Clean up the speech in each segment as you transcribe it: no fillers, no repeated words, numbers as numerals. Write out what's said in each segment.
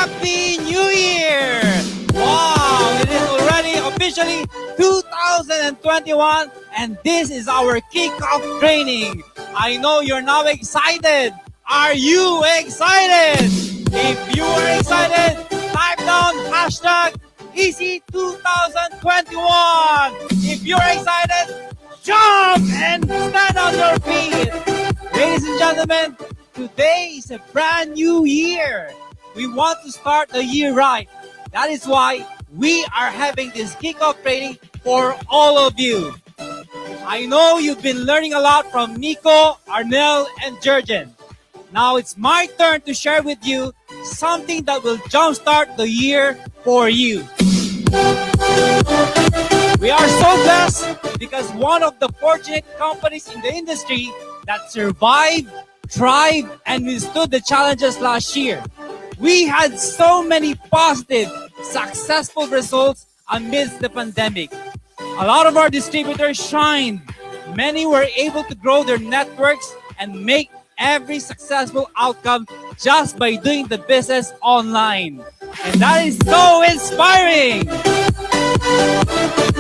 Happy New Year! Wow, it is already officially 2021 and this is our kickoff training. I know you're now excited. Are you excited? If you are excited, type down hashtag EC2021. If you're excited, jump and stand on your feet. Ladies and gentlemen, today is a brand new year. We want to start the year right. That is why we are having this kickoff training for all of you. I know you've been learning a lot from Nico, Arnel, and Jurgen. Now it's my turn to share with you something that will jumpstart the year for you. We are so blessed because one of the fortunate companies in the industry that survived, thrived, and withstood the challenges last year. We had so many positive, successful results amidst the pandemic. A lot of our distributors shined. Many were able to grow their networks and make every successful outcome just by doing the business online. And that is so inspiring.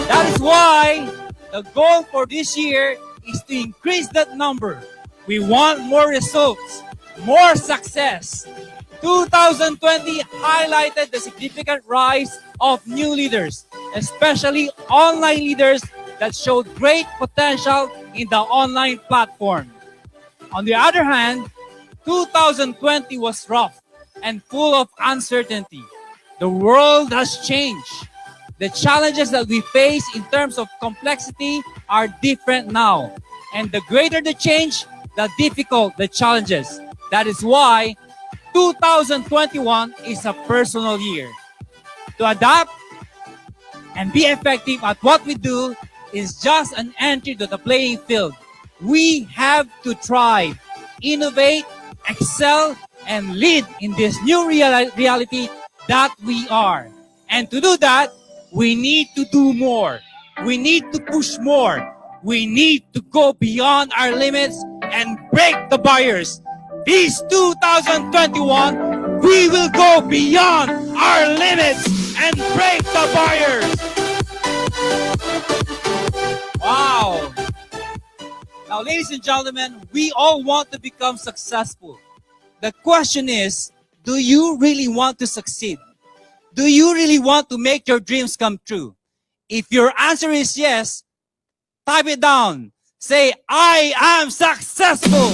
That is why the goal for this year is to increase that number. We want more results, more success. 2020 highlighted the significant rise of new leaders, especially online leaders that showed great potential in the online platform. On the other hand, 2020 was rough and full of uncertainty. The world has changed. The challenges that we face in terms of complexity are different now. And the greater the change, the difficult the challenges. That is why 2021 is a personal year. To adapt and be effective at what we do is just an entry to the playing field. We have to thrive, innovate, excel, and lead in this new reality that we are. And to do that, we need to do more. We need to push more. We need to go beyond our limits and break the barriers. This 2021, we will go beyond our limits and break the barriers. Wow. Now, ladies and gentlemen, we all want to become successful. The question is, do you really want to succeed? Do you really want to make your dreams come true? If your answer is yes, type it down. Say, I am successful.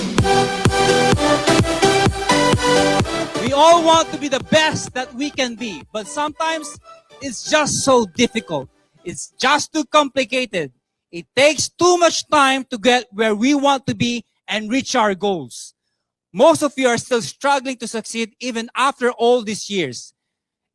We all want to be the best that we can be, but sometimes it's just so difficult. It's just too complicated. It takes too much time to get where we want to be and reach our goals. Most of you are still struggling to succeed even after all these years.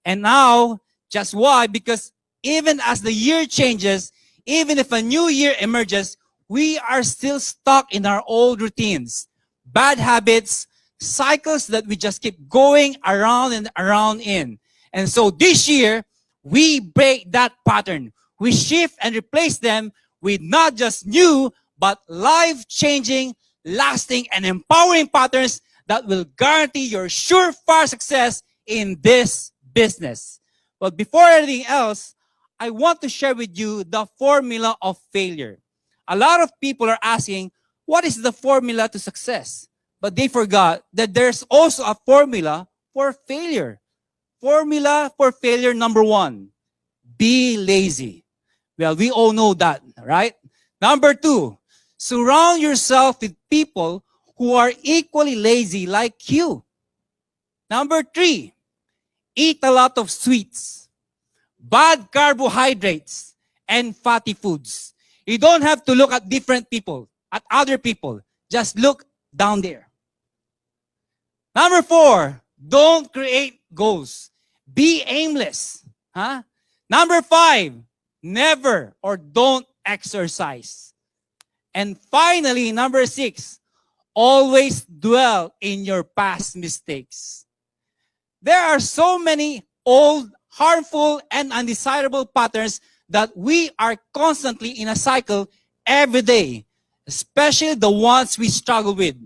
And now, just why? Because even as the year changes, even if a new year emerges, we are still stuck in our old routines, bad habits, cycles that we just keep going around and around in. And so this year, we break that pattern. We shift and replace them with not just new, but life-changing, lasting, and empowering patterns that will guarantee your surefire success in this business. But before anything else, I want to share with you the formula of failure. A lot of people are asking, what is the formula to success? But they forgot that there's also a formula for failure. Formula for failure number 1, be lazy. Well, we all know that, right? Number 2, surround yourself with people who are equally lazy like you. Number 3, eat a lot of sweets, bad carbohydrates, and fatty foods. You don't have to look at different people, at other people. Just look down there. Number 4, don't create goals. Be aimless. Number 5, never or don't exercise. And finally, number 6, always dwell in your past mistakes. There are so many old, harmful, and undesirable patterns that we are constantly in a cycle every day, especially the ones we struggle with.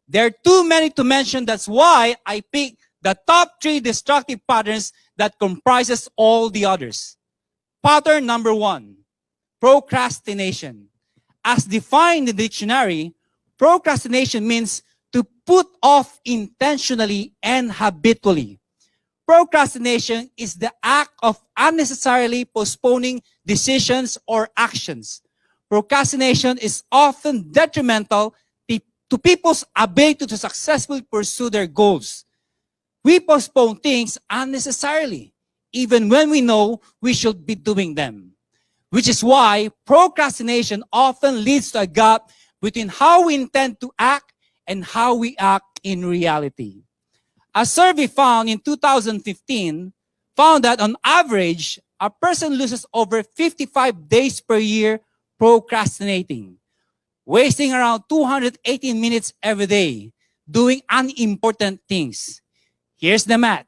There are too many to mention. That's why I picked the top 3 destructive patterns that comprises all the others. Pattern number 1, procrastination. As defined in the dictionary, procrastination means to put off intentionally and habitually. Procrastination is the act of unnecessarily postponing decisions or actions. Procrastination is often detrimental to people's ability to successfully pursue their goals. We postpone things unnecessarily, even when we know we should be doing them. Which is why procrastination often leads to a gap between how we intend to act and how we act in reality. A survey found in 2015 found that on average, a person loses over 55 days per year procrastinating, wasting around 218 minutes every day doing unimportant things. Here's the math.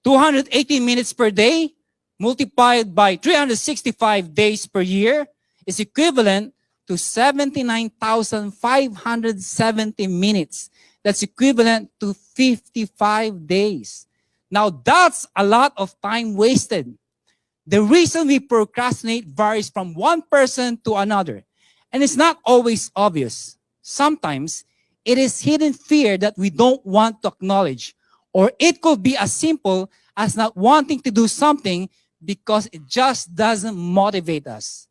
218 minutes per day multiplied by 365 days per year is equivalent to 79,570 minutes. That's equivalent to 55 days. Now, that's a lot of time wasted. The reason we procrastinate varies from one person to another, and it's not always obvious. Sometimes, it is hidden fear that we don't want to acknowledge, or it could be as simple as not wanting to do something because it just doesn't motivate us.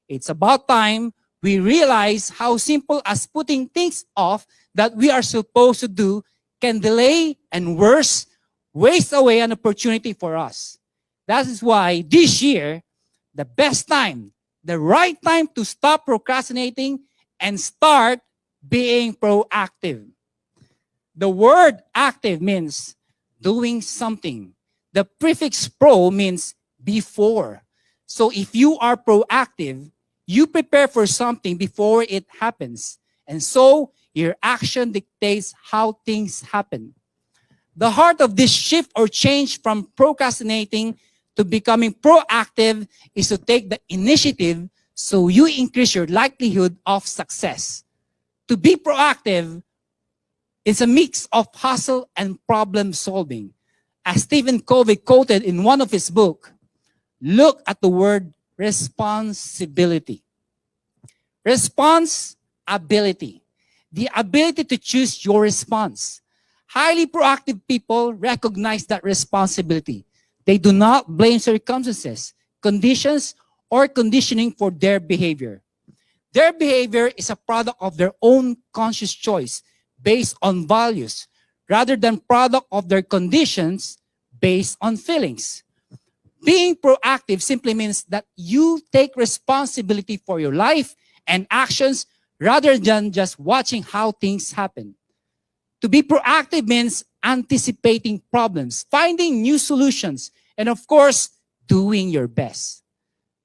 It's about time we realize how simple as putting things off that we are supposed to do can delay and worse, waste away an opportunity for us. That is why this year, the best time, the right time to stop procrastinating and start being proactive. The word active means doing something. The prefix pro means before. So if you are proactive, you prepare for something before it happens. And so your action dictates how things happen. The heart of this shift or change from procrastinating to becoming proactive is to take the initiative so you increase your likelihood of success. To be proactive is a mix of hustle and problem solving. As Stephen Covey quoted in one of his books, look at the word responsibility. Responsibility. The ability to choose your response. Highly proactive people recognize that responsibility. They do not blame circumstances, conditions, or conditioning for their behavior. Their behavior is a product of their own conscious choice based on values, rather than product of their conditions based on feelings. Being proactive simply means that you take responsibility for your life and actions rather than just watching how things happen. To be proactive means anticipating problems, finding new solutions, and of course, doing your best.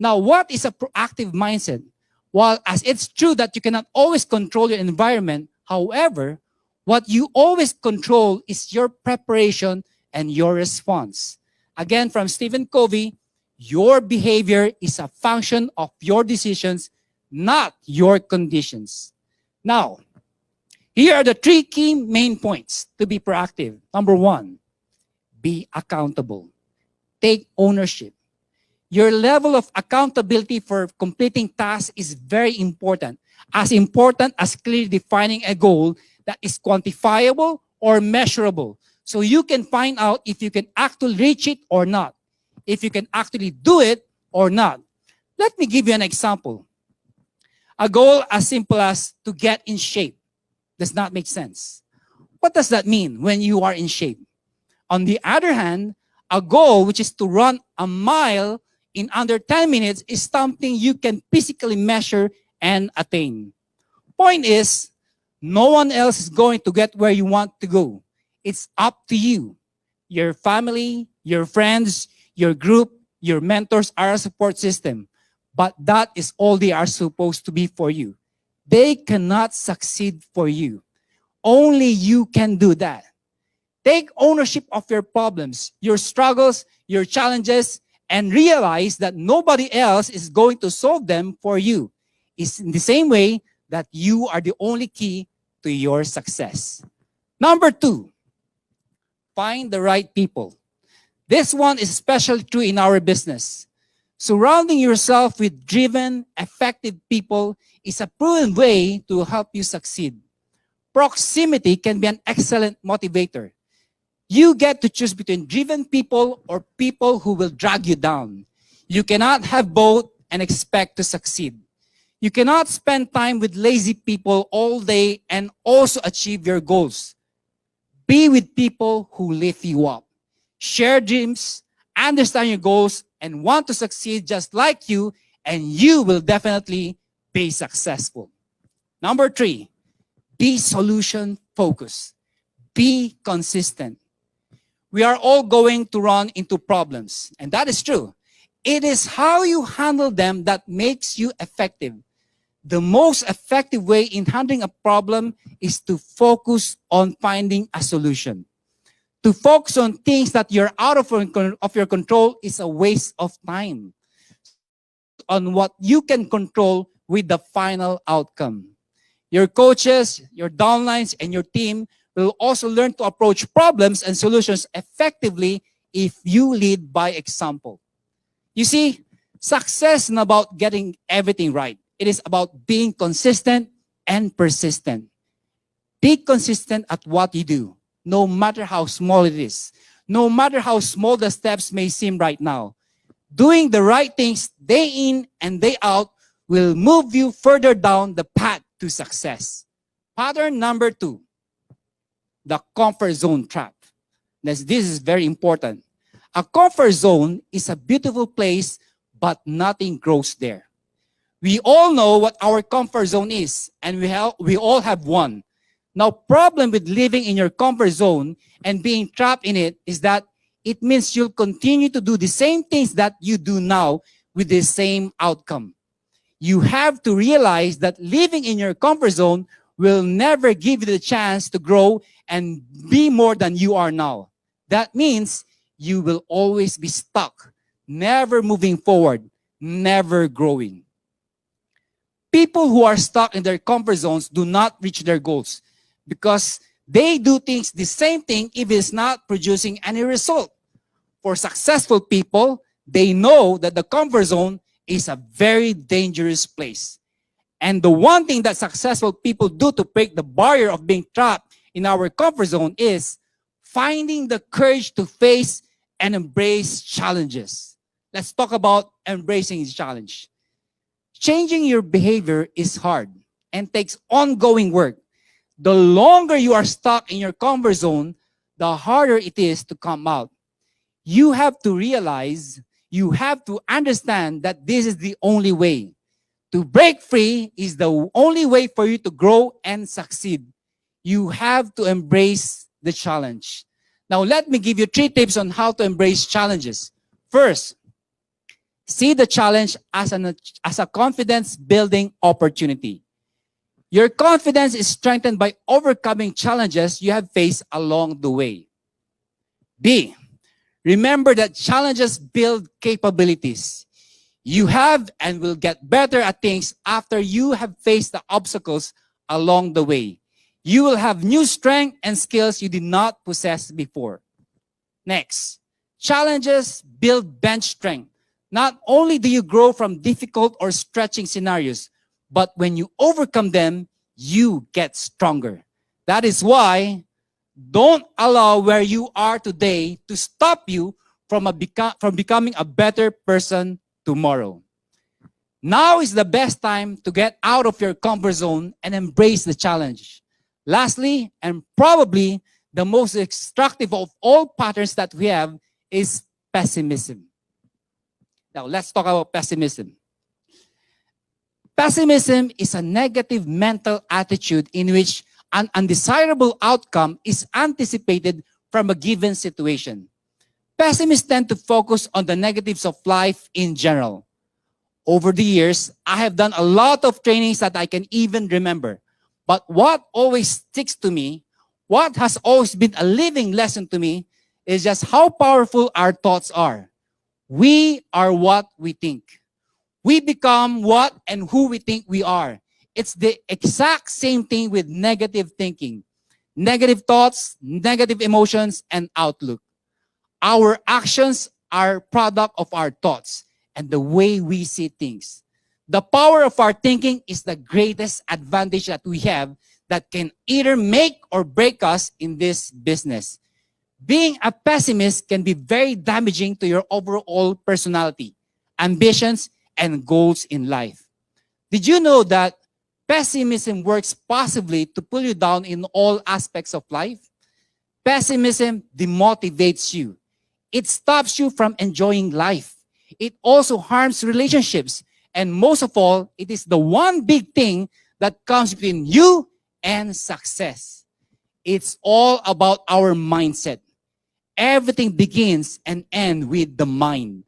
Now, what is a proactive mindset? While as it's true that you cannot always control your environment, however, what you always control is your preparation and your response. Again, from Stephen Covey, your behavior is a function of your decisions, not your conditions. Now, here are the 3 key main points to be proactive. Number 1, be accountable. Take ownership. Your level of accountability for completing tasks is very important as clearly defining a goal that is quantifiable or measurable. So you can find out if you can actually reach it or not, if you can actually do it or not. Let me give you an example. A goal as simple as to get in shape does not make sense. What does that mean when you are in shape? On the other hand, a goal which is to run a mile in under 10 minutes is something you can physically measure and attain. Point is, no one else is going to get where you want to go. It's up to you. Your family, your friends, your group, your mentors are a support system. But that is all they are supposed to be for you. They cannot succeed for you. Only you can do that. Take ownership of your problems, your struggles, your challenges, and realize that nobody else is going to solve them for you. It's in the same way that you are the only key to your success. Number 2, find the right people. This one is especially true in our business. Surrounding yourself with driven, effective people is a proven way to help you succeed. Proximity can be an excellent motivator. You get to choose between driven people or people who will drag you down. You cannot have both and expect to succeed. You cannot spend time with lazy people all day and also achieve your goals. Be with people who lift you up. Share dreams, understand your goals, and want to succeed just like you, and you will definitely be successful. Number 3, be solution focused. Be consistent. We are all going to run into problems, and that is true. It is how you handle them that makes you effective. The most effective way in handling a problem is to focus on finding a solution. To focus on things that you're out of your control is a waste of time. Focus on what you can control with the final outcome. Your coaches, your downlines, and your team will also learn to approach problems and solutions effectively if you lead by example. You see, success isn't about getting everything right. It is about being consistent and persistent. Be consistent at what you do, no matter how small it is, no matter how small the steps may seem right now. Doing the right things day in and day out will move you further down the path to success. Pattern number 2, the comfort zone trap. This is very important. A comfort zone is a beautiful place, but nothing grows there. We all know what our comfort zone is, and we all have one. Now, problem with living in your comfort zone and being trapped in it is that it means you'll continue to do the same things that you do now with the same outcome. You have to realize that living in your comfort zone will never give you the chance to grow and be more than you are now. That means you will always be stuck, never moving forward, never growing. People who are stuck in their comfort zones do not reach their goals because they do things the same thing if it's not producing any result. For successful people, they know that the comfort zone is a very dangerous place. And the one thing that successful people do to break the barrier of being trapped in our comfort zone is finding the courage to face and embrace challenges. Let's talk about embracing the challenge. Changing your behavior is hard and takes ongoing work. The longer you are stuck in your comfort zone, the harder it is to come out. You have to realize, you have to understand that this is the only way. To break free is the only way for you to grow and succeed. You have to embrace the challenge. Now, let me give you 3 tips on how to embrace challenges. First, see the challenge as a confidence-building opportunity. Your confidence is strengthened by overcoming challenges you have faced along the way. B, remember that challenges build capabilities. You have and will get better at things after you have faced the obstacles along the way. You will have new strength and skills you did not possess before. Next, challenges build bench strength. Not only do you grow from difficult or stretching scenarios, but when you overcome them, you get stronger. That is why don't allow where you are today to stop you from becoming a better person tomorrow. Now is the best time to get out of your comfort zone and embrace the challenge. Lastly, and probably the most destructive of all patterns that we have is pessimism. Now, let's talk about pessimism. Pessimism is a negative mental attitude in which an undesirable outcome is anticipated from a given situation. Pessimists tend to focus on the negatives of life in general. Over the years, I have done a lot of trainings that I can even remember. But what always sticks to me, what has always been a living lesson to me, is just how powerful our thoughts are. We are what we think. We become what and who we think we are. It's the exact same thing with negative thinking. negative thoughts, negative emotions, and outlook. Our actions are product of our thoughts and the way we see things. The power of our thinking is the greatest advantage that we have that can either make or break us in this business. Being a pessimist can be very damaging to your overall personality, ambitions, and goals in life. Did you know that pessimism works possibly to pull you down in all aspects of life? Pessimism demotivates you. It stops you from enjoying life. It also harms relationships. And most of all, it is the one big thing that comes between you and success. It's all about our mindset. Everything begins and ends with the mind.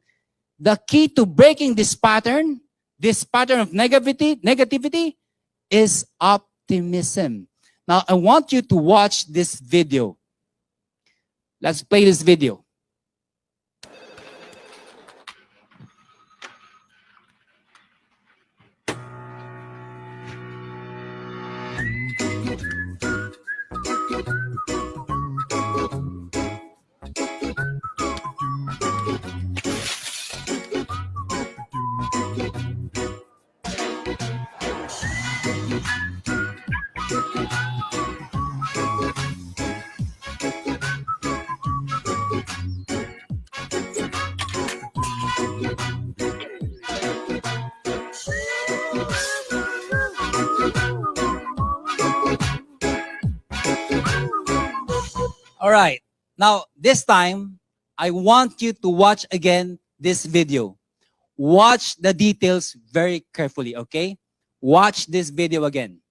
The key to breaking this pattern of negativity is optimism. Now, I want you to watch this video. Let's play this video. All right. Now, this time, I want you to watch again this video. Watch the details very carefully, okay? Watch this video again.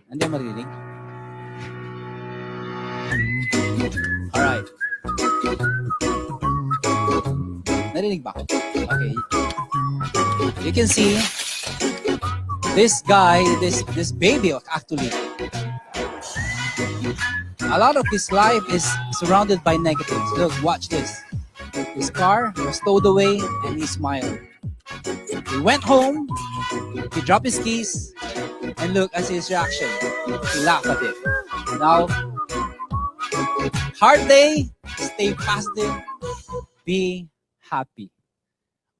Hindi marinig? All right. Narinig ba ako? Okay. You can see this guy, this baby actually, a lot of his life is surrounded by negatives. Look, watch this. His car was stowed away and he smiled. He went home, he dropped his keys, and look at his reaction. He laughed at it. Now, hard day, stay positive, be happy.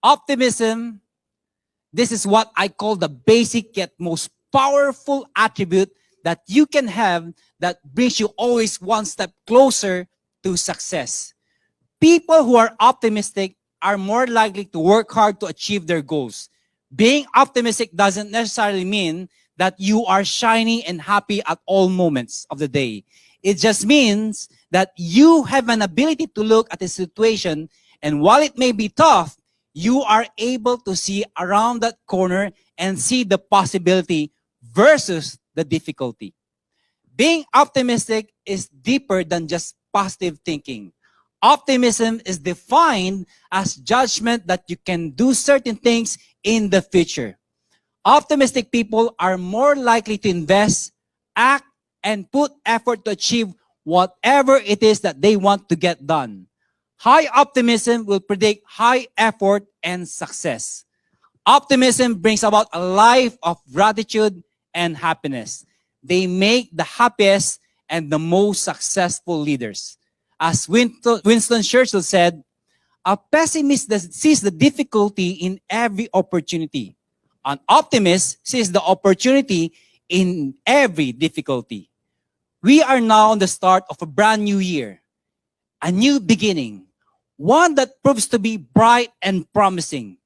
Optimism. This is what I call the basic yet most powerful attribute that you can have that brings you always one step closer to success. People who are optimistic are more likely to work hard to achieve their goals. Being optimistic doesn't necessarily mean that you are shiny and happy at all moments of the day. It just means that you have an ability to look at a situation, and while it may be tough, you are able to see around that corner and see the possibility versus the difficulty. Being optimistic is deeper than just positive thinking. Optimism is defined as judgment that you can do certain things in the future. Optimistic people are more likely to invest, act, and put effort to achieve whatever it is that they want to get done. High optimism will predict high effort and success. Optimism brings about a life of gratitude and happiness. They make the happiest and the most successful leaders. As Winston Churchill said, a pessimist sees the difficulty in every opportunity. An optimist sees the opportunity in every difficulty. We are now on the start of a brand new year, a new beginning, one that proves to be bright and promising.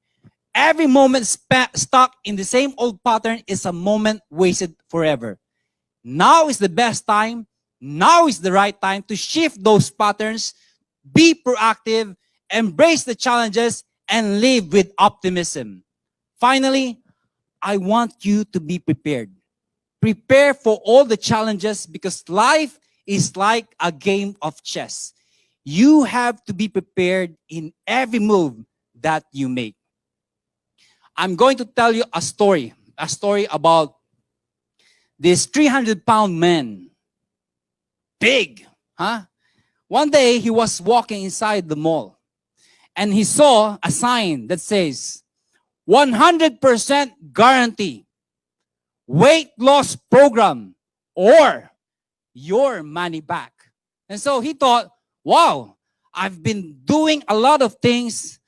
Every moment stuck in the same old pattern is a moment wasted forever. Now is the best time. Now is the right time to shift those patterns, be proactive, embrace the challenges, and live with optimism. Finally, I want you to be prepared. Prepare for all the challenges because life is like a game of chess. You have to be prepared in every move that you make. I'm going to tell you a story about this 300-pound man. Big, huh? One day he was walking inside the mall and he saw a sign that says, 100% guarantee. weight loss program, or your money back. And so he thought, wow, I've been doing a lot of things.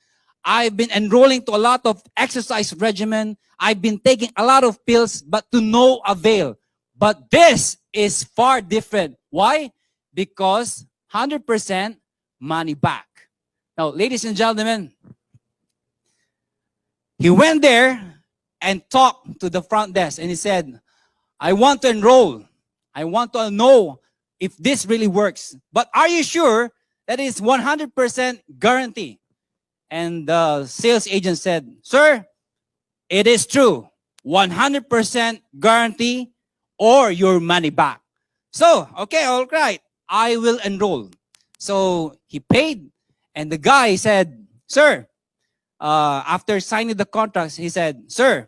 I've been enrolling to a lot of exercise regimen. I've been taking a lot of pills, but to no avail. But this is far different. Why? Because 100% money back. Now, ladies and gentlemen, he went there and talked to the front desk and he said, I want to enroll. I want to know if this really works. But are you sure that it's 100% guarantee? And the sales agent said, sir, it is true. 100% guarantee or your money back. So, okay, all right. I will enroll. So he paid and the guy said, sir, after signing the contracts, he said, sir,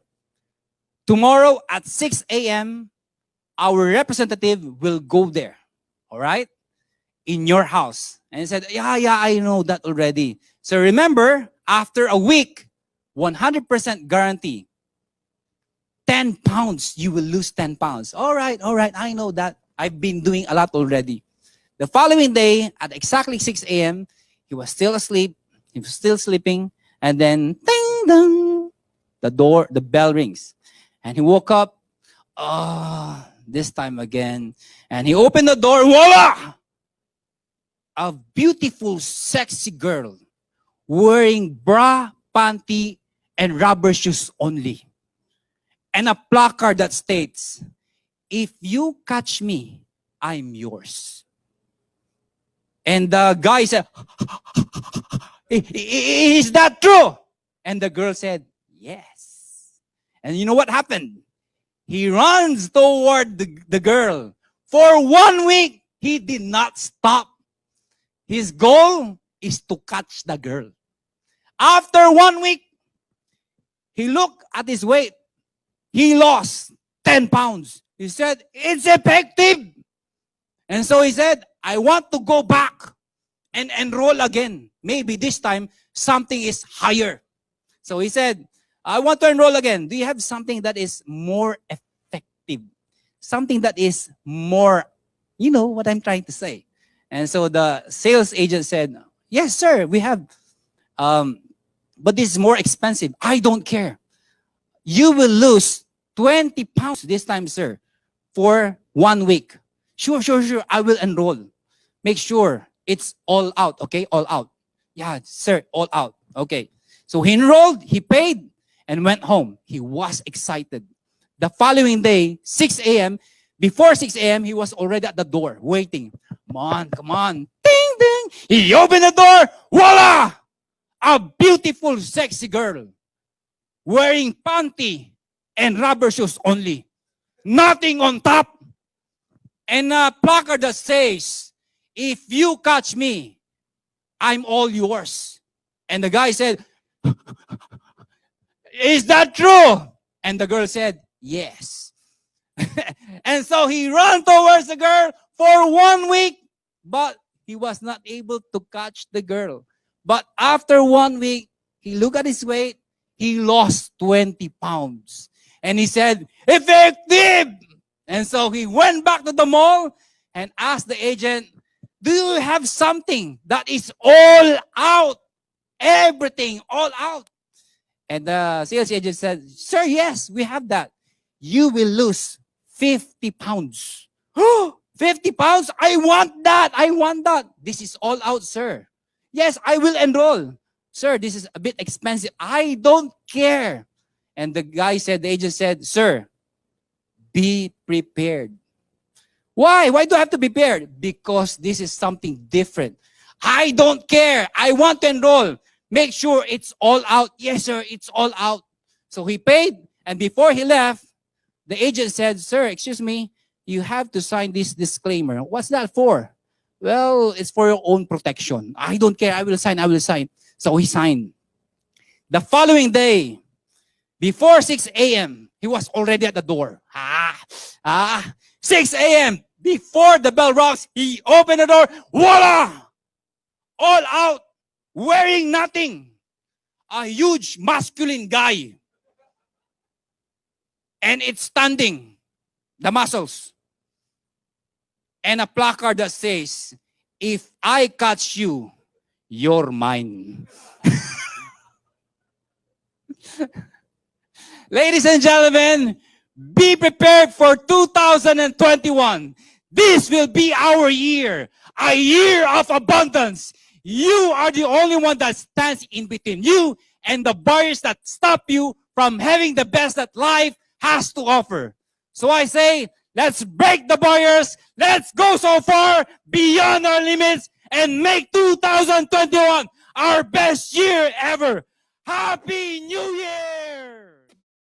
tomorrow at 6 a.m., our representative will go there, all right, in your house. And he said, yeah, I know that already. So remember, after a week, 100% guarantee, 10 pounds, you will lose 10 pounds. All right, I know that. I've been doing a lot already. The following day, at exactly 6 a.m., he was still asleep. He was still sleeping. And then, ding, ding, the bell rings. And he woke up, this time again. And he opened the door, voila! A beautiful, sexy girl wearing bra, panty, and rubber shoes only. And a placard that states, if you catch me, I'm yours. And the guy said, is that true? And the girl said, yes. And you know what happened? He runs toward the girl. For 1 week, he did not stop. His goal is to catch the girl. After 1 week, he looked at his weight. He lost 10 pounds. He said, it's effective. And so he said, I want to go back and enroll again. Maybe this time, something is higher. So he said, I want to enroll again. Do you have something that is more effective? Something that is more, you know what I'm trying to say. And so the sales agent said, yes, sir, we have. But this is more expensive. I don't care. You will lose 20 pounds this time, sir, for 1 week. Sure. I will enroll. Make sure it's all out, okay? All out. Yeah, sir, all out. Okay. So he enrolled, he paid, and went home. He was excited. The following day, 6 a.m., before 6 a.m., he was already at the door waiting. Come on. Ding, ding. He opened the door. Voila! A beautiful, sexy girl wearing panty and rubber shoes only. Nothing on top. And a placard that says, if you catch me, I'm all yours. And the guy said, is that true? And the girl said, yes. And so he ran towards the girl for 1 week, but he was not able to catch the girl. But after 1 week, he looked at his weight, he lost 20 pounds. And he said, effective! And so he went back to the mall and asked the agent, do you have something that is all out? Everything, all out. And the sales agent said, sir, yes, we have that. You will lose 50 pounds. 50 pounds? I want that. This is all out, sir. Yes, I will enroll. Sir, this is a bit expensive. I don't care. And the agent said, sir, be prepared. Why? Why do I have to be prepared? Because this is something different. I don't care. I want to enroll. Make sure it's all out. Yes, sir, it's all out. So he paid. And before he left, the agent said, sir, excuse me, you have to sign this disclaimer. What's that for? Well, it's for your own protection. I don't care. I will sign. So he signed. The following day, before 6 a.m., he was already at the door. 6 a.m., before the bell rocks, he opened the door. Voila! All out, wearing nothing. A huge masculine guy. and it's standing, the muscles, and a placard that says, "If I catch you, you're mine." Ladies and gentlemen, be prepared for 2021. This will be our year, a year of abundance. You are the only one that stands in between you and the barriers that stop you from having the best that life has to offer. So I say, let's break the barriers. Let's go so far beyond our limits and make 2021 our best year ever. Happy New Year!